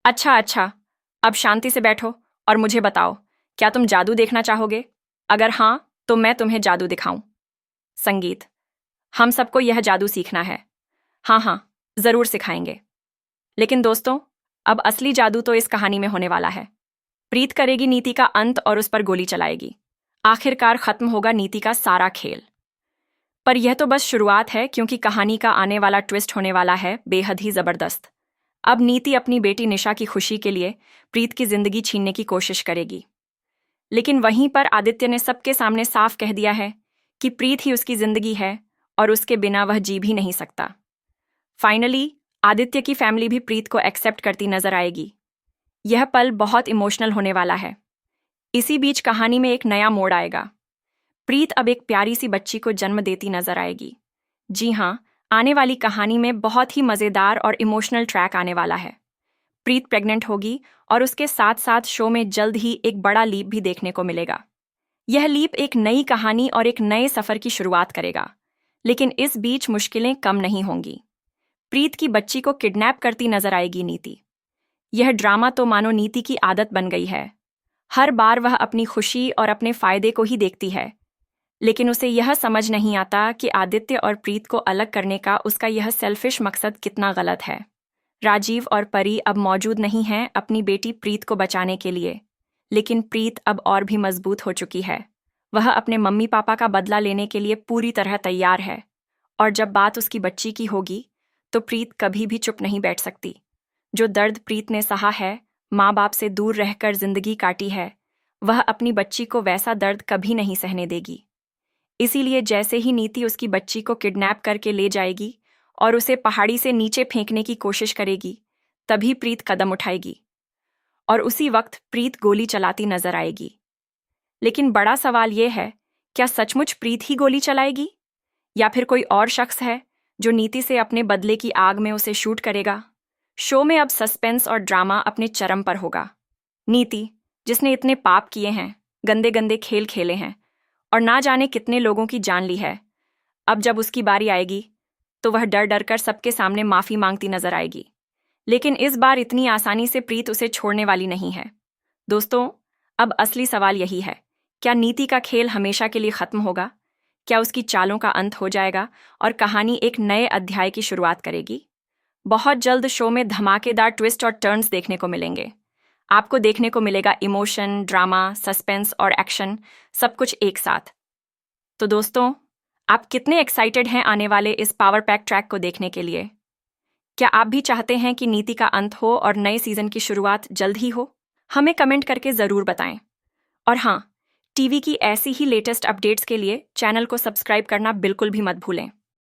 अच्छा अच्छा, अब शांति से बैठो और मुझे बताओ, क्या तुम जादू देखना चाहोगे? अगर हाँ, तो मैं तुम्हें जादू दिखाऊं। संगीत। हम सबको यह जादू सीखना है। हाँ हाँ, जरूर सिखाएंगे। लेकिन दोस्तों, अब असली जादू तो इस कहानी में होने वाला है। प्रीत करेगी नीति का अंत और उस पर गोली चलाएगी। आखिरकार खत्म होगा नीति का सारा खेल। पर यह तो बस शुरुआत है, क्योंकि कहानी का आने वाला ट्विस्ट होने वाला है बेहद ही जबरदस्त। अब नीति अपनी बेटी निशा की खुशी के लिए प्रीत की जिंदगी छीनने की कोशिश करेगी। लेकिन वहीं पर आदित्य ने सबके सामने साफ कह दिया है कि प्रीत ही उसकी जिंदगी है और उसके बिना वह जी भी नहीं सकता। फाइनली आदित्य की फैमिली भी प्रीत को एक्सेप्ट करती नजर आएगी। यह पल बहुत इमोशनल होने वाला है। इसी बीच कहानी में एक नया मोड़ आएगा। प्रीत अब एक प्यारी सी बच्ची को जन्म देती नजर आएगी। जी हाँ, आने वाली कहानी में बहुत ही मजेदार और इमोशनल ट्रैक आने वाला है। प्रीत प्रेग्नेंट होगी और उसके साथ साथ शो में जल्द ही एक बड़ा लीप भी देखने को मिलेगा। यह लीप एक नई कहानी और एक नए सफर की शुरुआत करेगा। लेकिन इस बीच मुश्किलें कम नहीं होंगी। प्रीत की बच्ची को किडनैप करती नजर आएगी नीति। यह ड्रामा तो मानो नीति की आदत बन गई है। हर बार वह अपनी खुशी और अपने फायदे को ही देखती है। लेकिन उसे यह समझ नहीं आता कि आदित्य और प्रीत को अलग करने का उसका यह सेल्फिश मकसद कितना गलत है। राजीव और परी अब मौजूद नहीं हैं अपनी बेटी प्रीत को बचाने के लिए। लेकिन प्रीत अब और भी मजबूत हो चुकी है। वह अपने मम्मी पापा का बदला लेने के लिए पूरी तरह तैयार है। और जब बात उसकी बच्ची की होगी, तो प्रीत कभी भी चुप नहीं बैठ सकती। जो दर्द प्रीत ने सहा है, माँ बाप से दूर रहकर जिंदगी काटी है, वह अपनी बच्ची को वैसा दर्द कभी नहीं सहने देगी। इसीलिए जैसे ही नीति उसकी बच्ची को किडनैप करके ले जाएगी और उसे पहाड़ी से नीचे फेंकने की कोशिश करेगी, तभी प्रीत कदम उठाएगी। और उसी वक्त प्रीत गोली चलाती नजर आएगी। लेकिन बड़ा सवाल यह है, क्या सचमुच प्रीत ही गोली चलाएगी, या फिर कोई और शख्स है जो नीति से अपने बदले की आग में उसे शूट करेगा? शो में अब सस्पेंस और ड्रामा अपने चरम पर होगा। नीति, जिसने इतने पाप किए हैं, गंदे गंदे खेल खेले हैं और ना जाने कितने लोगों की जान ली है, अब जब उसकी बारी आएगी तो वह डर डर कर सबके सामने माफी मांगती नजर आएगी। लेकिन इस बार इतनी आसानी से प्रीत उसे छोड़ने वाली नहीं है। दोस्तों, अब असली सवाल यही है, क्या नीति का खेल हमेशा के लिए खत्म होगा? क्या उसकी चालों का अंत हो जाएगा और कहानी एक नए अध्याय की शुरुआत करेगी? बहुत जल्द शो में धमाकेदार ट्विस्ट और टर्न्स देखने को मिलेंगे। आपको देखने को मिलेगा इमोशन, ड्रामा, सस्पेंस और एक्शन, सब कुछ एक साथ। तो दोस्तों, आप कितने एक्साइटेड हैं आने वाले इस पावर पैक ट्रैक को देखने के लिए? क्या आप भी चाहते हैं कि नीति का अंत हो और नए सीजन की शुरुआत जल्द ही हो? हमें कमेंट करके ज़रूर बताएं। और हाँ, टीवी की ऐसी ही लेटेस्ट अपडेट्स के लिए चैनल को सब्सक्राइब करना बिल्कुल भी मत भूलें।